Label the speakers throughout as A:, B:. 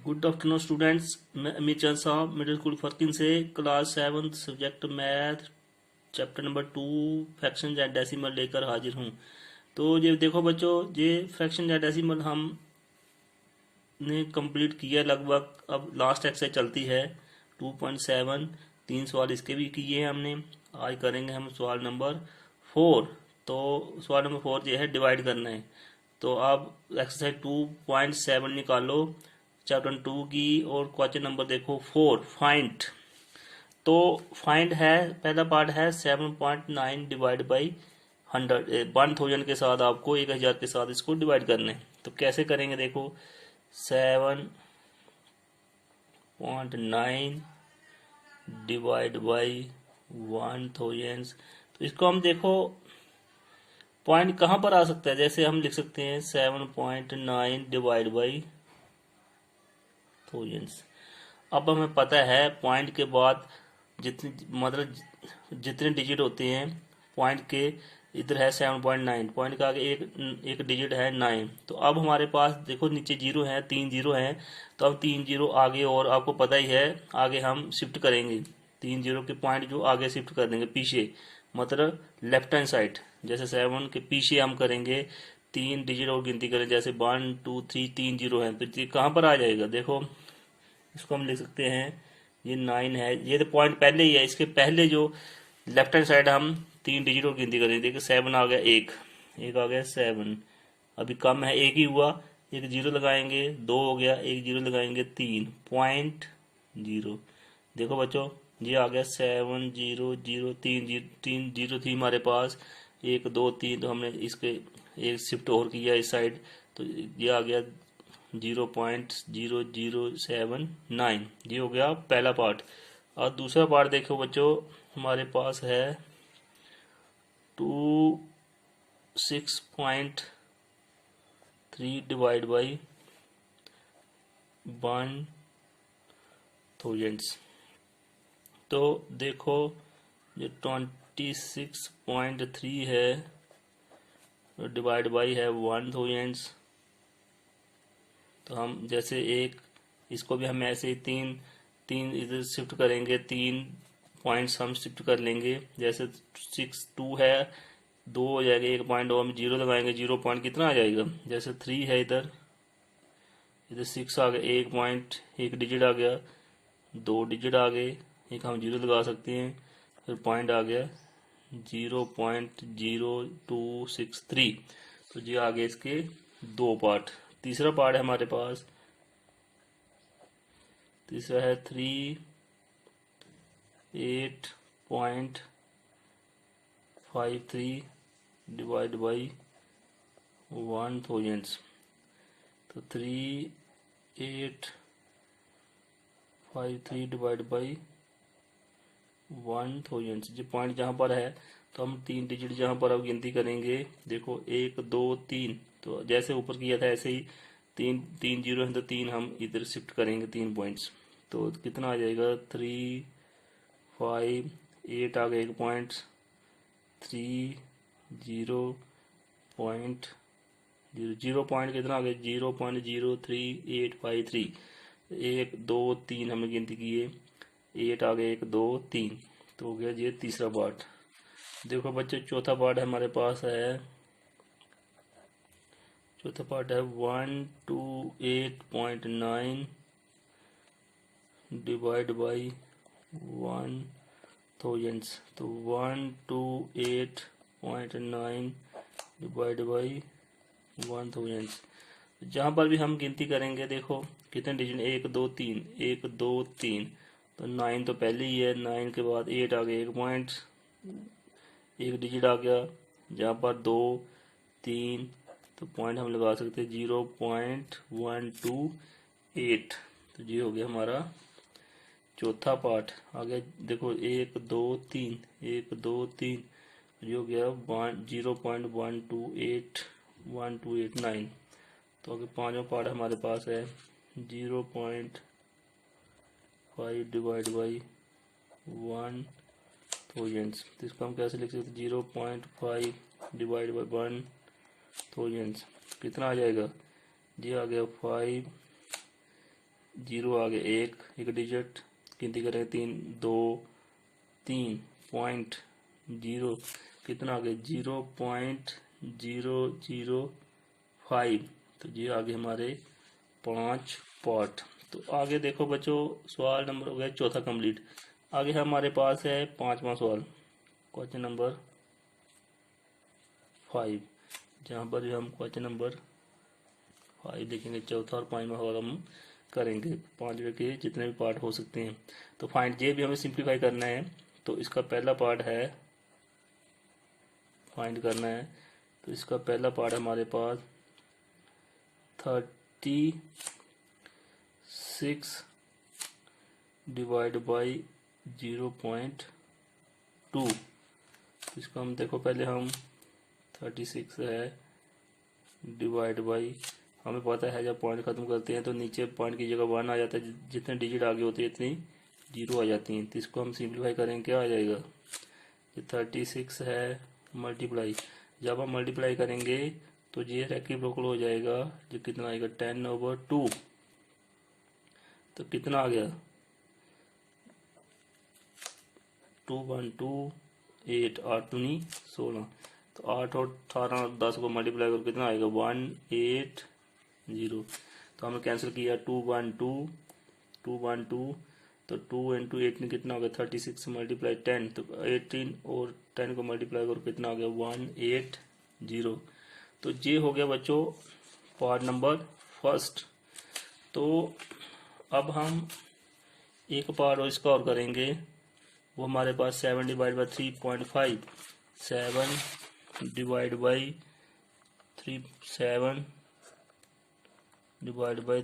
A: Good afternoon students. मैं अमित चंद साहब middle school फर्किन से class 7 subject math chapter number 2 fraction and decimal लेकर हाजिर हूँ। तो ये देखो बच्चों, ये फ्रैक्शन एंड डेसिमल हमने कंप्लीट किया लगभग। अब लास्ट एक्सरसाइज चलती है 2.7। 3 सवाल इसके भी किए हैं हमने। आज करेंगे हम सवाल नंबर 4। तो सवाल नंबर 4 ये है, डिवाइड करना है। तो आप एक्सरसाइज 2.7 निकालो चैप्टर 2 की, और क्वेश्चन नंबर देखो 4, फाइंड। तो फाइंड है, पहला पार्ट है 7.9 डिवाइड बाई 1000 के साथ आपको 1000 के साथ इसको डिवाइड करना है। तो कैसे करेंगे देखो, 7.9 डिवाइड बाई 1000। तो इसको हम देखो पॉइंट कहाँ पर आ सकता है। जैसे हम लिख सकते हैं 7.9 डिवाइड बाई 1000। अब हमें पता है पॉइंट के बाद जितने मतलब जितने डिजिट होते हैं पॉइंट के, इधर है 7.9, पॉइंट का आगे एक डिजिट है 9। तो अब हमारे पास देखो नीचे जीरो है, 3 जीरो हैं। तो अब 3 जीरो आगे, और आपको पता ही है आगे हम शिफ्ट करेंगे 3 जीरो के पॉइंट जो आगे शिफ्ट कर देंगे पीछे, मतलब लेफ्ट हैंड साइड। जैसे 7 के पीछे हम करेंगे 3 डिजिट और गिनती करें, जैसे 1 2 3, 3 जीरो है। तो ये कहाँ पर आ जाएगा देखो, इसको हम लिख सकते हैं ये 9 है। ये तो पॉइंट पहले ही है, इसके पहले जो लेफ्ट हैंड साइड हम 3 डिजिट और गिनती करें। देखिए 7 आ गया, एक आ गया 7। अभी कम है, एक ही हुआ, एक जीरो लगाएंगे, 2 हो गया, एक जीरो लगाएंगे, 3.0। देखो बच्चों, ये आ गया 7 0 0 3 जीरो थी हमारे पास, 1 2 3। तो हमने इसके एक शिफ्ट और किया इस साइड, तो ये आ गया 0.0079। ये हो गया पहला पार्ट। और दूसरा पार्ट देखो बच्चों, हमारे पास है 26.3 डिवाइड बाई 1000। तो देखो ये 26.3 है, डिवाइड बाई है 1000। तो हम जैसे एक, इसको भी हम ऐसे ही तीन तीन इधर शिफ्ट करेंगे, 3 पॉइंट्स हम शिफ्ट कर लेंगे। जैसे 6 2 है, 2 हो जाएगा, 1 पॉइंट और हम जीरो लगाएंगे, 0 पॉइंट कितना आ जाएगा। जैसे 3 है, इधर इधर 6 आ गया, 1 पॉइंट, एक डिजिट आ गया, 2 डिजिट आ गए, एक हम जीरो लगा सकते हैं, फिर पॉइंट आ गया 0.0263। तो ये आ गए इसके 2 पार्ट। तीसरा पार्ट है हमारे पास, तीसरा है 38.53 डिवाइड बाई 1000। तो 3853 डिवाइड बाई 1000। जो पॉइंट जहाँ पर है, तो हम 3 डिजिट जहाँ पर अब गिनती करेंगे, देखो 1 2 3। तो जैसे ऊपर किया था ऐसे ही 3 जीरो है, तो 3 हम इधर शिफ्ट करेंगे 3 पॉइंट्स। तो कितना आ जाएगा 358 आ गया, 1 पॉइंट, 30 पॉइंट कितना आ गया 0.03853। 1 2 3 हमने गिनती किए, 8 आ गया, 1 2 3। तो हो गया ये तीसरा पार्ट। देखो बच्चे, चौथा पार्ट हमारे पास है, चौथा पार्ट है 128.9 डिवाइड बाई 1000। तो 128.9 डिवाइड बाई 1000। जहाँ पर भी हम गिनती करेंगे देखो कितने डिजिट, 1 2 3, 1 2 3। तो 9 तो पहले ही है, 9 के बाद 8 आ गया, 1 पॉइंट, एक डिजिट आ गया, जहाँ पर 2 3। तो पॉइंट हम लगा सकते हैं 0.128। तो ये हो गया हमारा चौथा पार्ट। आगे देखो 1 2 3, 1 2 3। ये हो गया 0.128 तो अगर पांचवा पार्ट हमारे पास है 0.5 डिवाइड बाई 1000। तो इसको हम कैसे लिख सकते हैं, 0.5 डिवाइड बाई 1000 कितना आ जाएगा, जी आ गया जीरो आगे एक डिजिट, गिनती करेंगे 3 2 3 पॉइंट जीरो, कितना आगे 0.005, तो ये आगे हमारे 5 पार्ट। तो आगे देखो बच्चों, सवाल नंबर हो गया चौथा कंप्लीट। आगे हमारे पास है 5वां सवाल, क्वेश्चन नंबर 5, जहाँ पर हम क्वेश्चन नंबर 5 देखेंगे। चौथा और 5वां सवाल हम करेंगे, 5वें के जितने भी पार्ट हो सकते हैं। तो फाइंड जे भी हमें सिंप्लीफाई करना है, तो इसका पहला पार्ट है फाइंड करना है। तो इसका पहला पार्ट हमारे पास 36 डिवाइड बाई 0.2। इसको हम देखो, पहले हम 36 है डिवाइड बाई, हमें पता है जब पॉइंट खत्म करते हैं तो नीचे पॉइंट की जगह 1 आ जाता है, जितने डिजिट आगे होते हैं इतनी जीरो आ जाती हैं। तो इसको हम सिंप्लीफाई करेंगे, क्या आ जाएगा, ये 36 है मल्टीप्लाई, जब हम मल्टीप्लाई करेंगे तो ये रेसिप्रोकल हो जाएगा, जो कितना आएगा 10/2। तो कितना आ गया 212 8 8 दूनी 16। तो 8 और 18 और 10 को मल्टीप्लाई कर कितना आएगा 180। तो हमने कैंसिल किया 212 तो 2 इंटू 8 में कितना हो गया 36 मल्टीप्लाई 10, तो 18 और 10 को मल्टीप्लाई करो कितना हो गया 180। तो ये हो गया बच्चों पार्ट नंबर फर्स्ट। तो अब हम एक पार्ट और इसका और करेंगे, वो हमारे पास 7 डिवाइड बाई 3.5, 7 डिवाइड बाई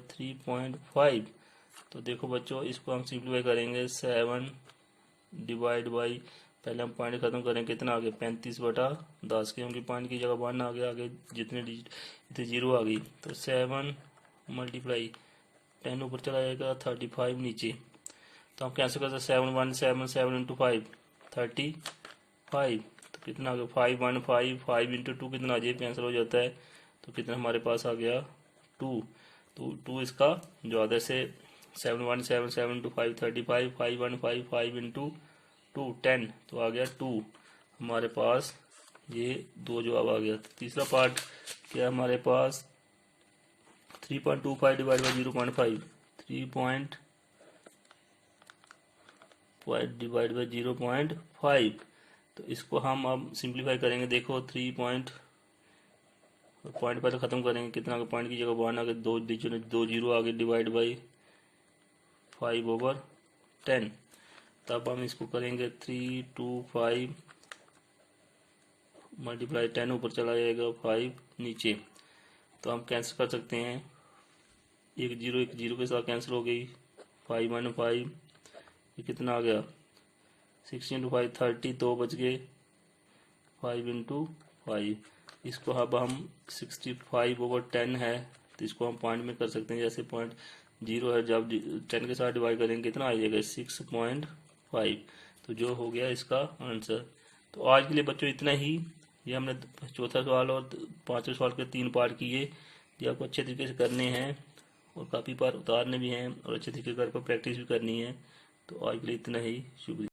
A: 3.5। तो देखो बच्चों, इसको हम सिंप्लीफाई करेंगे, 7 डिवाइड बाई, पहले हम पॉइंट खत्म करेंगे, कितना आ गया 35/10, क्योंकि पॉइंट की जगह 1 आ गया, आगे जितने डिजिट इतने जीरो आ गई। तो 7 मल्टीप्लाई 10 ऊपर चला जाएगा, 35 नीचे। तो हम कैंसिल करते हैं 7 1 7 7 इंटू 5 35। तो कितना आ गया 5 1 5 5 इंटू 2 कितना आ जाए, कैंसिल हो जाता है। तो कितना हमारे पास आ गया 2। तो 2 इसका जो आधे से 7 1 7 7 इंटू 5 35 5 1 5 5 इंटू 2 10, तो आ गया 2 हमारे पास। ये 2 जवाब आ गया। तो तीसरा पार्ट क्या हमारे पास 3.25 डिवाइड बाई 0.5, 3 डिवाइड बाई 0.5। तो इसको हम अब सिंप्लीफाई करेंगे, देखो 3 पॉइंट पहले खत्म करेंगे, कितना आगे पॉइंट की जगह 1 आगे 2 डिजिट 2 जीरो आगे डिवाइड बाई 5/10। तब हम इसको करेंगे 3 2 5 मल्टीप्लाई 10 ऊपर चला जाएगा 5 नीचे। तो हम कैंसिल कर सकते हैं, एक जीरो के साथ कैंसिल हो गई, 5 1 5, ये कितना आ गया 16 इंटू 5 30, 2 बच गए 5 इंटू 5। इसको अब हम 65/10 है, तो इसको हम पॉइंट में कर सकते हैं, जैसे पॉइंट जीरो है, जब 10 के साथ डिवाइड करेंगे कितना आ जाएगा 6.5। तो जो हो गया इसका आंसर। तो आज के लिए बच्चों इतना ही। ये हमने चौथा सवाल और पांचवें सवाल के 3 पार्ट किए, ये आपको अच्छे तरीके से करने हैं और काफ़ी बार उतारने भी हैं और अच्छे तरीके से घर पर प्रैक्टिस भी करनी है। तो आज के लिए इतना ही, शुक्रिया।